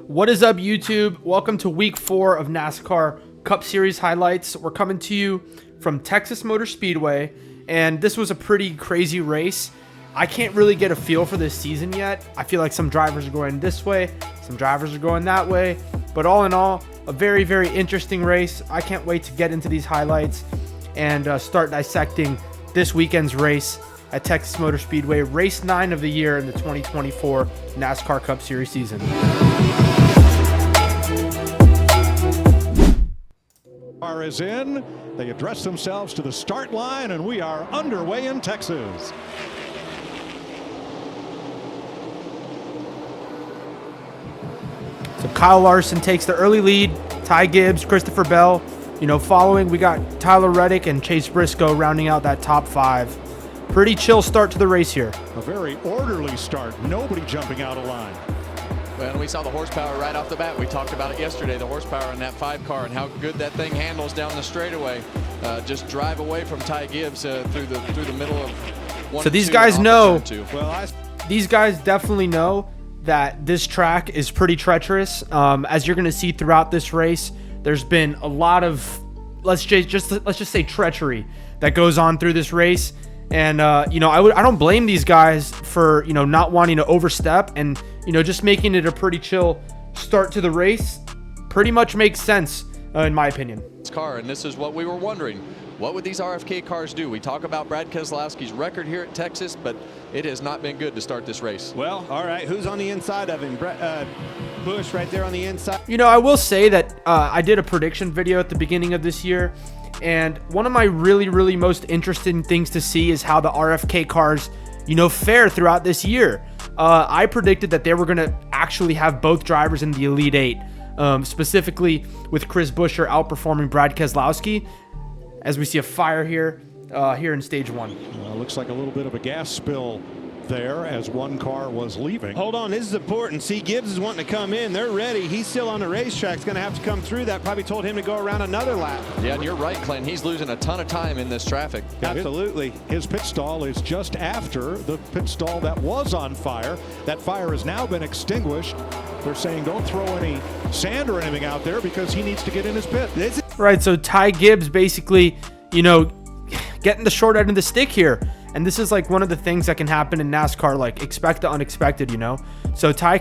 What is up, YouTube? Welcome to week 4 of NASCAR Cup Series highlights. We're coming to you from Texas Motor Speedway, and this was a pretty crazy race. I can't really get a feel for this season yet. I feel like some drivers are going this way, some drivers are going that way, but all in all, a very, very interesting race. I can't wait to get into these highlights and start dissecting this weekend's race at Texas Motor Speedway, race 9 of the year in the 2024 NASCAR Cup Series season. Car is in. They address themselves to the start line, and we are underway in Texas. So Kyle Larson takes the early lead. Ty Gibbs, Christopher Bell, following. We got Tyler Reddick and Chase Briscoe rounding out that top 5. Pretty chill start to the race here. A very orderly start. Nobody jumping out of line. Well, we saw the horsepower right off the bat. We talked about it yesterday, the horsepower in that 5 car and how good that thing handles down the straightaway. Just drive away from Ty Gibbs through the middle of one. So these guys know. These guys definitely know that this track is pretty treacherous. As you're going to see throughout this race, there's been a lot of let's just say treachery that goes on through this race. And I don't blame these guys for not wanting to overstep, and just making it a pretty chill start to the race pretty much makes sense in my opinion. This car, and this is what we were wondering, what would these RFK cars do? We talk about Brad Keselowski's record here at Texas, but it has not been good to start this race. Well, all right, who's on the inside of him? Busch right there on the inside. I will say that I did a prediction video at the beginning of this year, and one of my really most interesting things to see is how the RFK cars, fare throughout this year. I predicted that they were going to actually have both drivers in the Elite 8, specifically with Chris Buescher outperforming Brad Keselowski, as we see a fire here in stage 1. Looks like a little bit of a gas spill there as one car was leaving. Hold on, this is important. See, Gibbs is wanting to come in. They're ready. He's still on the racetrack. He's going to have to come through. That probably told him to go around another lap. Yeah, and you're right, Clint. He's losing a ton of time in this traffic. Absolutely. His pit stall is just after the pit stall that was on fire. That fire has now been extinguished. They're saying don't throw any sand or anything out there because he needs to get in his pit. Right, so Ty Gibbs basically, getting the short end of the stick here. And this is like one of the things that can happen in NASCAR, like expect the unexpected, So Ty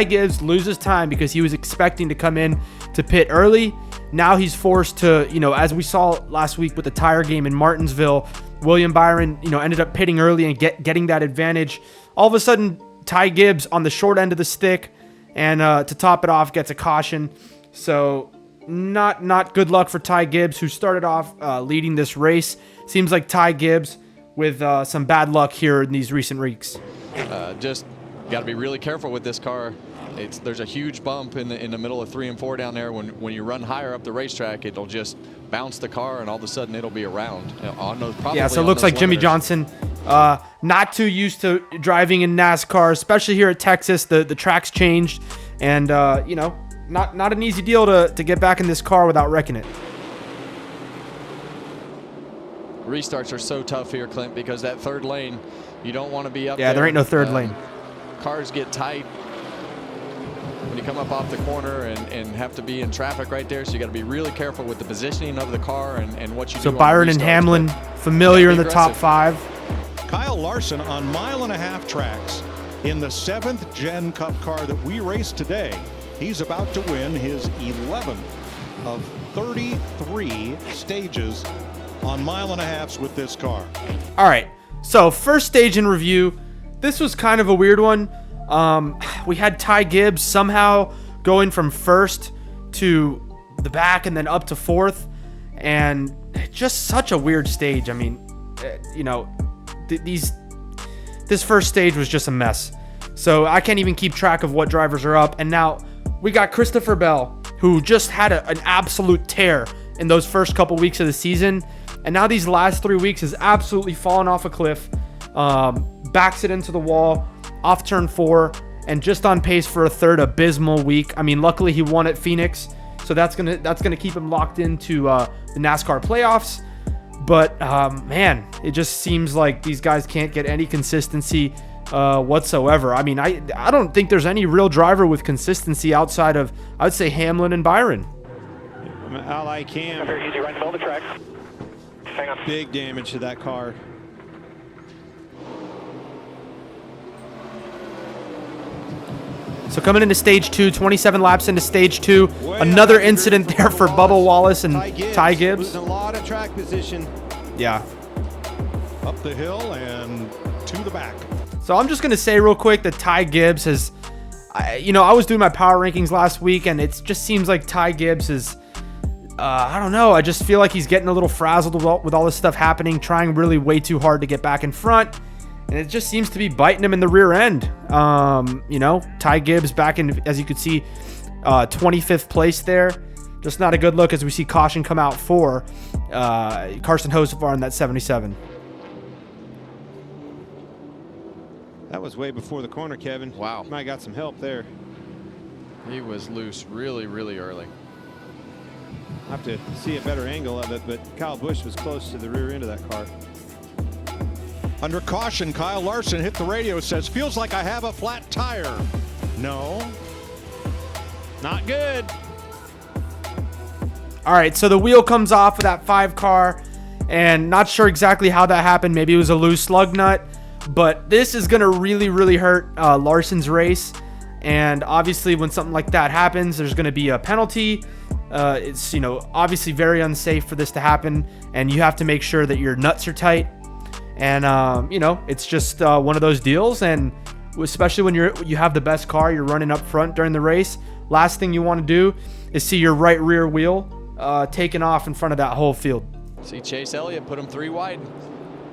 Gibbs loses time because he was expecting to come in to pit early. Now he's forced to, as we saw last week with the tire game in Martinsville, William Byron, ended up pitting early and getting that advantage. All of a sudden, Ty Gibbs on the short end of the stick, and to top it off, gets a caution. So not good luck for Ty Gibbs, who started off leading this race. Seems like Ty Gibbs with some bad luck here in these recent weeks. Just got to be really careful with this car. There's a huge bump in the middle of 3 and 4 down there. When you run higher up the racetrack, it'll just bounce the car, and all of a sudden it'll be around. So it looks like Jimmy Johnson not too used to driving in NASCAR, especially here at Texas. The track's changed, and not an easy deal to get back in this car without wrecking it. Restarts are so tough here, Clint, because that third lane, you don't want to be up there. Yeah, there ain't no third lane. Cars get tight when you come up off the corner and have to be in traffic right there, so you got to be really careful with the positioning of the car and what you do. So Byron and Hamlin familiar in the top 5. Kyle Larson on 1.5-mile tracks in the 7th Gen Cup car that we raced today. He's about to win his 11th of 33 stages on 1.5 miles with this car. All right, so first stage in review. This was kind of a weird one. We had Ty Gibbs somehow going from first to the back and then up to 4th, and just such a weird stage. I mean, this first stage was just a mess. So I can't even keep track of what drivers are up. And now we got Christopher Bell, who just had an absolute tear in those first couple weeks of the season. And now these last 3 weeks has absolutely fallen off a cliff, backs it into the wall, off turn 4, and just on pace for a third abysmal week. I mean, luckily he won at Phoenix, so that's gonna keep him locked into the NASCAR playoffs. But man, it just seems like these guys can't get any consistency whatsoever. I mean, I don't think there's any real driver with consistency outside of, I would say, Hamlin and Byron. I like him. Easy right to the track. Hang on. Big damage to that car. So coming into stage 2, 27 laps into stage 2, another incident there for Bubba Wallace and Ty Gibbs. Losing a lot of track position. Yeah. Up the hill and to the back. So I'm just going to say real quick that Ty Gibbs has, I was doing my power rankings last week, and it just seems like Ty Gibbs is, I don't know. I just feel like he's getting a little frazzled with all this stuff happening, trying really way too hard to get back in front. And it just seems to be biting him in the rear end. Ty Gibbs back in, as you could see, 25th place there. Just not a good look as we see caution come out for Carson Hocevar in that 77. That was way before the corner, Kevin. Wow. Might got some help there. He was loose really, really early. I'll have to see a better angle of it, but Kyle Busch was close to the rear end of that car. Under caution, Kyle Larson hit the radio, says, feels like I have a flat tire. No. Not good. All right, so the wheel comes off of that 5 car, and not sure exactly how that happened. Maybe it was a loose slug nut, but this is going to really, really hurt Larson's race. And obviously, when something like that happens, there's going to be a penalty. It's, obviously very unsafe for this to happen, and you have to make sure that your nuts are tight. And, it's just one of those deals. And especially when you have the best car, you're running up front during the race. Last thing you want to do is see your right rear wheel taken off in front of that whole field. See Chase Elliott put him 3 wide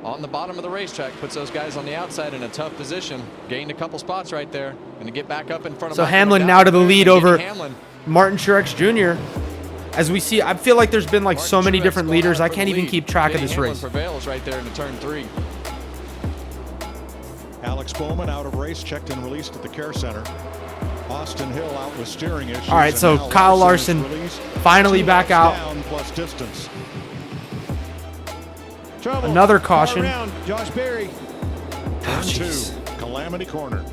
on the bottom of the racetrack, puts those guys on the outside in a tough position. Gained a couple spots right there, and to get back up in front of. So Hamlin now to the lead over Martin Truex Jr. As we see, I feel like there's been like so many different leaders. I can't even keep track of this race. Prevails right there into turn 3. Alex Bowman out of race, checked and released at the care center. Austin Hill out with steering issues. All right, so Kyle Larson finally back out. Down plus distance. Trouble. Another caution. Around. Josh Berry. Turn 2, Calamity Corner.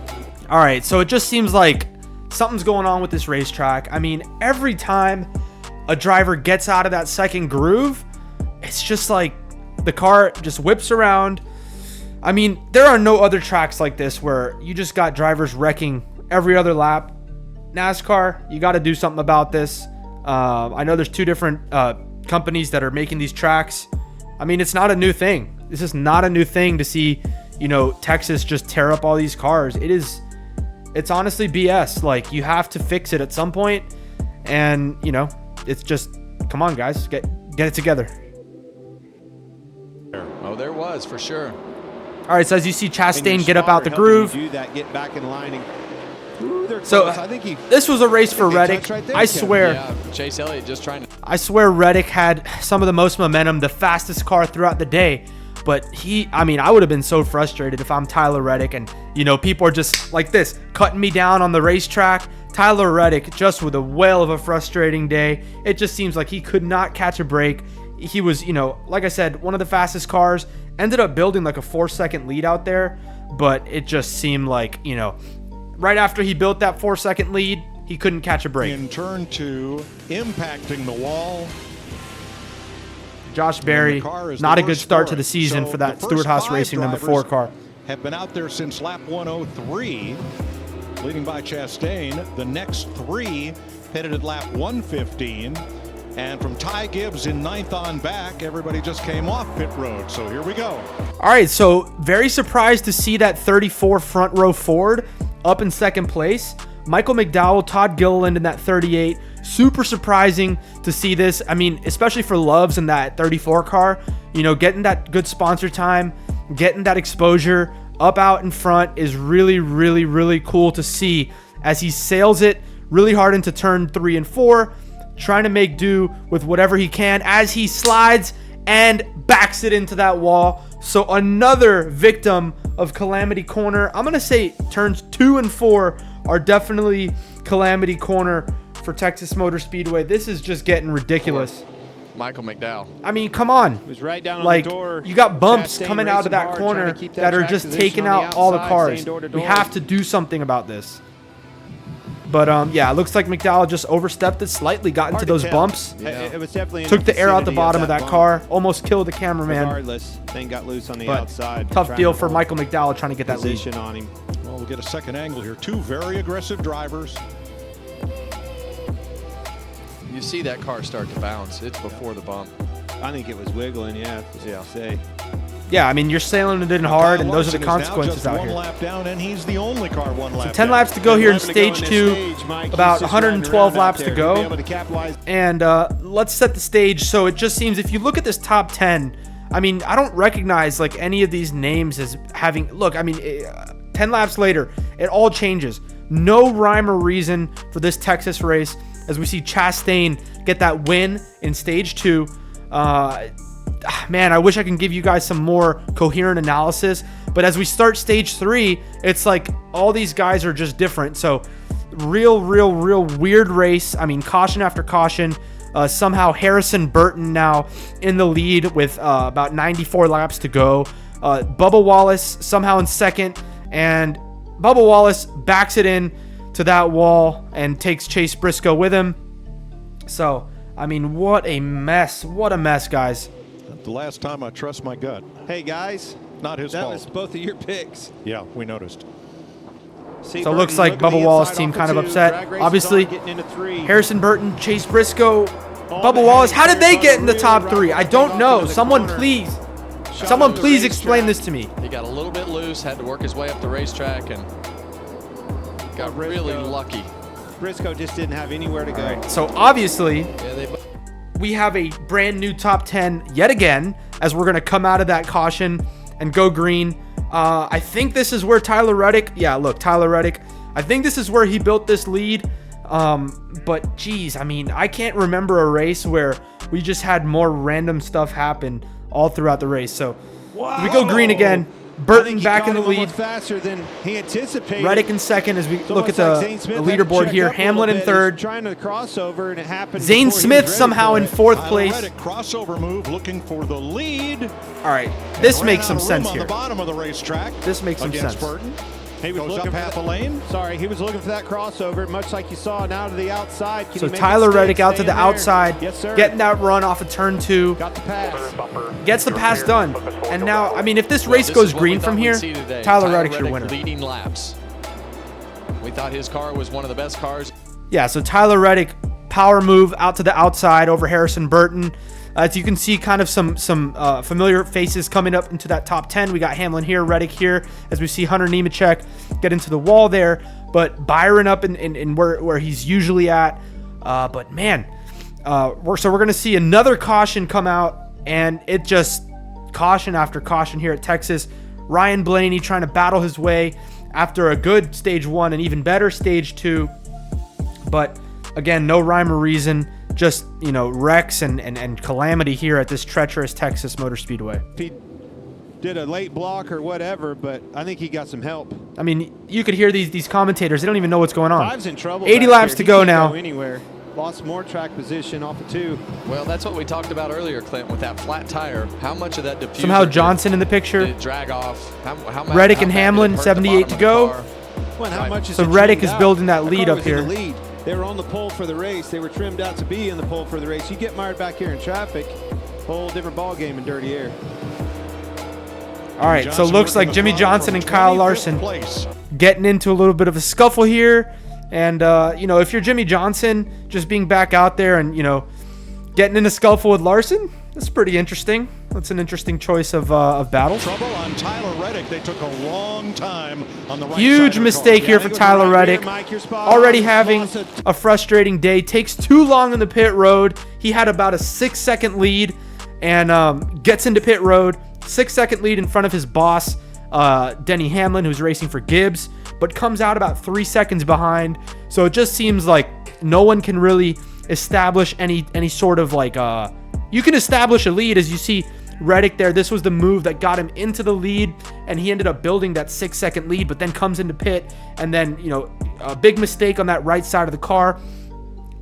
All right, so it just seems like something's going on with this racetrack. I mean, every time a driver gets out of that second groove, it's just like the car just whips around. I mean, there are no other tracks like this where you just got drivers wrecking every other lap. NASCAR, you got to do something about this. I know there's 2 different companies that are making these tracks. I mean, it's not a new thing. This is not a new thing to see, Texas just tear up all these cars. It's honestly BS. Like, you have to fix it at some point. And, it's just, come on, guys, get it together. Oh, there was for sure. All right, so as you see Chastain get up out the groove. Do that, get back in line. So I think this was a race for Reddick. Right there, I swear. Yeah, Chase Elliott just trying to. I swear Reddick had some of the most momentum, the fastest car throughout the day. But I would have been so frustrated if I'm Tyler Reddick and, people are just like this, cutting me down on the racetrack. Tyler Reddick just with a whale of a frustrating day. It just seems like he could not catch a break. He was, like I said, one of the fastest cars. Ended up building like a 4-second lead out there. But it just seemed like, right after he built that 4-second lead, he couldn't catch a break. In turn 2, impacting the wall. Josh Berry, not a good start to the season for that Stewart-Haas Racing number 4 car. Have been out there since lap 103, leading by Chastain. The next 3 pitted at lap 115. And from Ty Gibbs in 9th on back, everybody just came off pit road. So here we go. All right, so very surprised to see that 34 front row Ford up in 2nd place. Michael McDowell, Todd Gilliland in that 38. Super surprising to see this. I mean, especially for Loves in that 34 car, getting that good sponsor time, getting that exposure up out in front is really, really, really cool to see as he sails it really hard into turn 3 and 4. Trying to make do with whatever he can as he slides and backs it into that wall. So another victim of Calamity Corner. I'm going to say turns 2 and 4 are definitely Calamity Corner for Texas Motor Speedway. This is just getting ridiculous. Michael McDowell. I mean, come on. It was right down on Like, the door. you got bumps Chastain coming out of racing that hard, corner trying to keep that are track just position taking on the out all the outside, cars. staying door to We door. have to do something about this. But yeah, it looks like McDowell just overstepped it slightly, got into Hard to those tell. bumps, It was definitely in took the air out the vicinity bottom of that bump. car, almost killed the cameraman. Regardless, thing got loose on the But outside. tough trying deal to for hold Michael McDowell trying to get that lead. position on him. Well, we'll get a second angle here. Two very aggressive drivers. You see that car start to bounce. It's before the bump. I think it was wiggling. Yeah. Say. Yeah, I mean, you're sailing it in hard, and those are the Larson is now consequences just out one here. lap down, and he's the only car one lap 10 down. laps to go here in 11 to go stage this 2, stage, Mike. He's about just 112 riding around laps out to there. He'll be go. able to capitalize. And let's set the stage. So it just seems, if you look at this top 10, I mean, I don't recognize like any of these names as having, look, I mean, 10 laps later, it all changes. No rhyme or reason for this Texas race as we see Chastain get that win in stage 2. Man, I wish I can give you guys some more coherent analysis, but as we start stage 3, it's like all these guys are just different. So real weird race. I mean, caution after caution. Somehow Harrison Burton now in the lead with about 94 laps to go. Bubba Wallace somehow in second, and Bubba Wallace backs it in to that wall and takes Chase Briscoe with him. So, I mean, what a mess. What a mess, guys. The last time I trust my gut. Hey guys, Not his that fault. was both of your picks. Yeah, we noticed. See, So it looks Burton like looking Bubba the Wallace inside team off kind of the 2. upset. Drag race is Obviously, on, getting into 3. Harrison Burton, Chase Briscoe, All Bubba the Wallace. heavy How did they hitters get on in the the top rear, 3? I right don't off know. into the Someone corner. please. Shot Someone on the please explain racetrack. this to me. He got a little bit loose, had to work his way up the racetrack, and got really lucky. Briscoe just didn't have anywhere to go. So obviously, Yeah, they we have a brand new top 10 yet again as we're going to come out of that caution and go green. I think this is where Tyler Reddick, Tyler Reddick, I think this is where he built this lead. But geez, I mean, I can't remember a race where we just had more random stuff happen all throughout the race. So we go green again. I Burton think he back caught in the him almost lead. faster than he anticipated. Reddick in second as we It's look at almost the, like Zane Smith the had to leaderboard check here. up a Hamlin little in bit. third. He's trying to crossover, and it happened. Zane before he Smith was ready somehow for in it. fourth Tyler place. Reddick crossover move, looking for the lead. All right, this Ran makes out some of room sense on here. the bottom of the racetrack. This makes some against sense. Burton. He was Goes looking up for half that- a lane. Sorry, he was looking for that crossover, much like you saw now to the outside. Can So he make Tyler it stay, Reddick out to stay the in there? outside, Yes, sir. getting that run off of turn 2, Got the pass. gets the pass done. And now, I mean, if this race This goes is what green we thought from we'd here, see today. Tyler Reddick's your Reddick winner. leading laps. We thought his car was one of the best cars. Yeah, so Tyler Reddick, power move out to the outside over Harrison Burton. As you can see, kind of some familiar faces coming up into that top 10. We got Hamlin here, Reddick here, as we see Hunter Nemechek get into the wall there. But Byron up in where he's usually at. But man, we're going to see another caution come out, and it just caution after caution here at Texas. Ryan Blaney trying to battle his way after a good stage 1 and even better stage 2. But again, no rhyme or reason. Just, wrecks and calamity here at this treacherous Texas Motor Speedway. He did a late block or whatever, but I think he got some help. I mean, you could hear these commentators. They don't even know what's going on. Five's in trouble. 80 back laps here. to He go can't now. Anywhere. Lost more track position off of 2. Well, that's what we talked about earlier, Clint, with that flat tire. How much of that diffuser Somehow did- Johnson in the did picture. it drag off? Reddick and Hamlin, 78 to go. Well, how much is So it Reddick trimmed is out? building that car lead up was in the here. lead. They were on the pole for the race. They were trimmed out to be in the pole for the race. You get mired back here in traffic, whole different ball game in dirty air. All right, so Johnson looks working like the Jimmy car Johnson from and Kyle 25th Larson place. getting into a little bit of a scuffle here. And, if you're Jimmy Johnson, just being back out there and, getting in a scuffle with Larson, that's pretty interesting. That's an interesting choice of battles. Trouble on Tyler Reddick. They took a long time on the right Huge side of the mistake car. here I for think it was Tyler right here, Reddick. Mike, you're spot Already on. having Lost a frustrating day. Takes too long in the pit road. He had about a 6-second lead and gets into pit road. 6-second lead in front of his boss, Denny Hamlin, who's racing for Gibbs, but comes out about 3 seconds behind. So it just seems like no one can really establish any sort of you can establish a lead. As you see Reddick there, this was the move that got him into the lead, and he ended up building that 6-second lead, but then comes into pit, and then a big mistake on that right side of the car.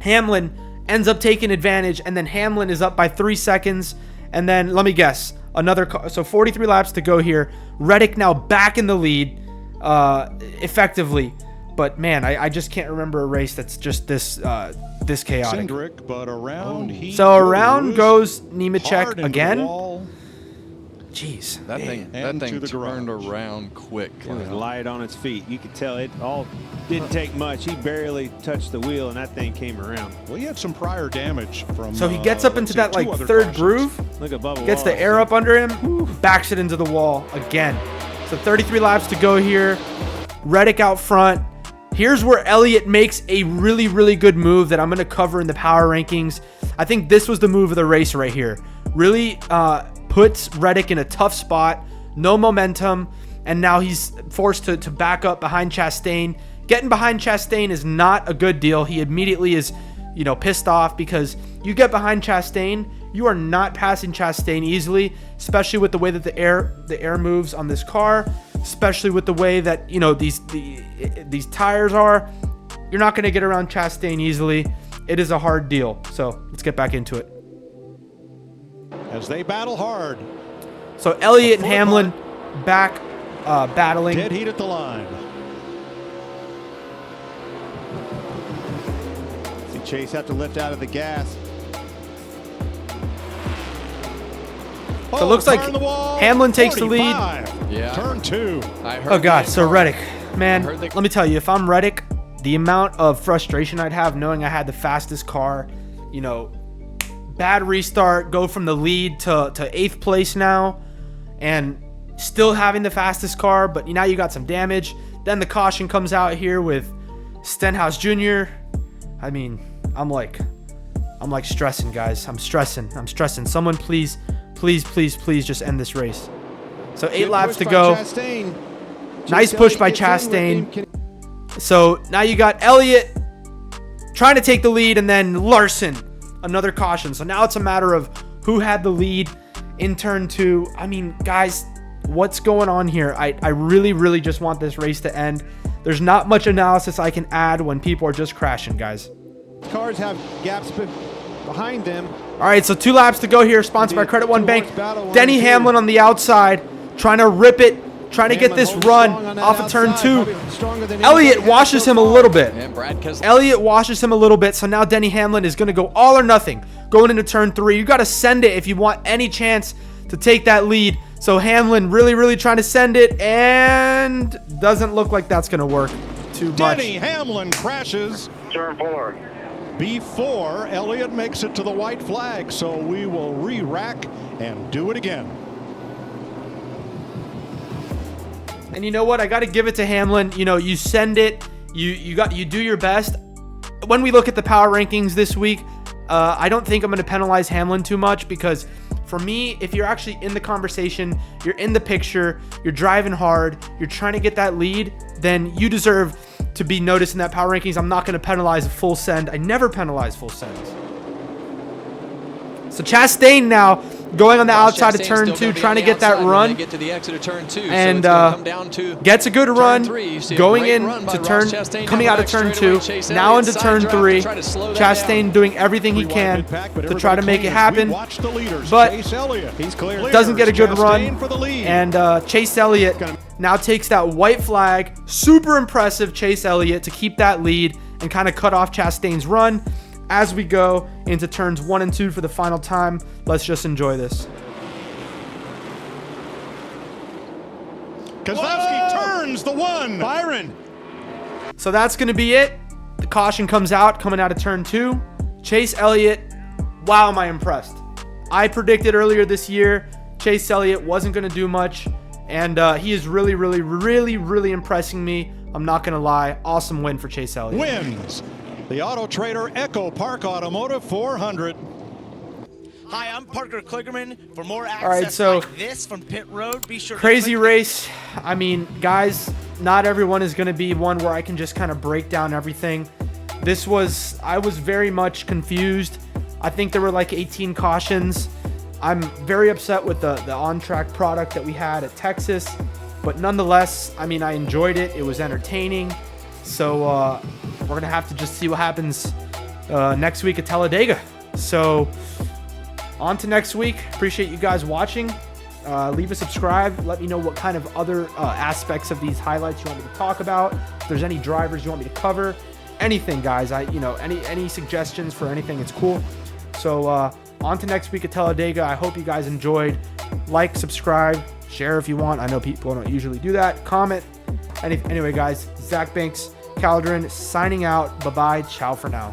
Hamlin ends up taking advantage, and then Hamlin is up by 3 seconds. And then, let me guess, another car. So 43 laps to go here. Reddick now back in the lead effectively. But, man, I just can't remember a race that's just this chaotic. Cindric, but around so around goes Nemechek again. Jeez. That thing turned around quick. It was light on its feet. You could tell it all didn't take much. He barely touched the wheel, and that thing came around. Well, he had some prior damage from. So he gets up into that like third groove. Look at Bubba Gets the air up under him. Backs it into the wall again. So 33 laps to go here. Reddick out front. Here's where Elliott makes a really, really good move that I'm going to cover in the power rankings. I think this was the move of the race right here. Really puts Reddick in a tough spot. No momentum. And now he's forced to back up behind Chastain. Getting behind Chastain is not a good deal. He immediately is, pissed off because you get behind Chastain, you are not passing Chastain easily, especially with the way that the air moves on this car, especially with the way that, these tires are. You're not going to get around Chastain easily. It is a hard deal. So let's get back into it. As they battle hard. So Elliott and Hamlin back battling. Dead heat at the line. See Chase have to lift out of the gas. So it looks like Hamlin takes the lead. Yeah. Turn 2. Oh, God. So Reddick. Man, let me tell you, if I'm Reddick, the amount of frustration I'd have knowing I had the fastest car, bad restart, go from the lead to 8th place now, and still having the fastest car, but now you got some damage. Then the caution comes out here with Stenhouse Jr. I mean, I'm like stressing, guys. I'm stressing. Someone please just end this race. So 8 laps to go. Nice push by Chastain. So now you got Elliott trying to take the lead, and then Larson, another caution. So now it's a matter of who had the lead in turn 2. I mean, guys, what's going on here? I really, really just want this race to end. There's not much analysis I can add when people are just crashing, guys. Cars have gaps behind them. All right, so 2 laps to go here, sponsored by Credit One Bank. Denny Hamlin on the outside, trying to rip it, trying to get this run off of turn 2. Elliott washes him a little bit. So now Denny Hamlin is going to go all or nothing going into turn 3. You got to send it if you want any chance to take that lead. So Hamlin really, really trying to send it, and doesn't look like that's going to work too much. Denny Hamlin crashes. Turn 4. Before Elliott makes it to the white flag, so we will re-rack and do it again. And you know what? I got to give it to Hamlin. You send it. You do your best. When we look at the power rankings this week, I don't think I'm going to penalize Hamlin too much, because for me, if you're actually in the conversation, you're in the picture, you're driving hard, you're trying to get that lead, then you deserve to be noticed in that power rankings. I'm not going to penalize a full send. I never penalize full sends. So Chastain now going on the outside of turn 2, trying to get that run. Get to the exit of turn 2, and gets a good run going into turn, coming out of turn 2, now into turn 3. Chastain doing everything he can to try to make it happen, but doesn't get a good run. And Chase Elliott now takes that white flag. Super impressive, Chase Elliott, to keep that lead and kind of cut off Chastain's run. As we go into turns 1 and 2 for the final time, let's just enjoy this. Keselowski turns the 1. Byron. So that's going to be it. The caution comes out, coming out of turn 2. Chase Elliott, wow, am I impressed. I predicted earlier this year Chase Elliott wasn't going to do much, and he is really, really, really, really impressing me. I'm not going to lie. Awesome win for Chase Elliott. Wins the Auto Trader Echo Park Automotive 400. Hi, I'm Parker Kligerman. For more access like this from Pit Road, be sure crazy race. I mean, guys, not everyone is going to be one where I can just kind of break down everything. I was very much confused. I think there were like 18 cautions. I'm very upset with the on-track product that we had at Texas, but nonetheless, I mean, I enjoyed it. It was entertaining. So we're going to have to just see what happens next week at Talladega. So on to next week. Appreciate you guys watching. Leave a subscribe. Let me know what kind of other aspects of these highlights you want me to talk about. If there's any drivers you want me to cover, anything, guys. Any suggestions for anything, it's cool. So on to next week at Talladega. I hope you guys enjoyed. Like, subscribe, share if you want. I know people don't usually do that. Comment. Anyway, guys, Zach Banks-Calderín signing out. Bye-bye. Ciao for now.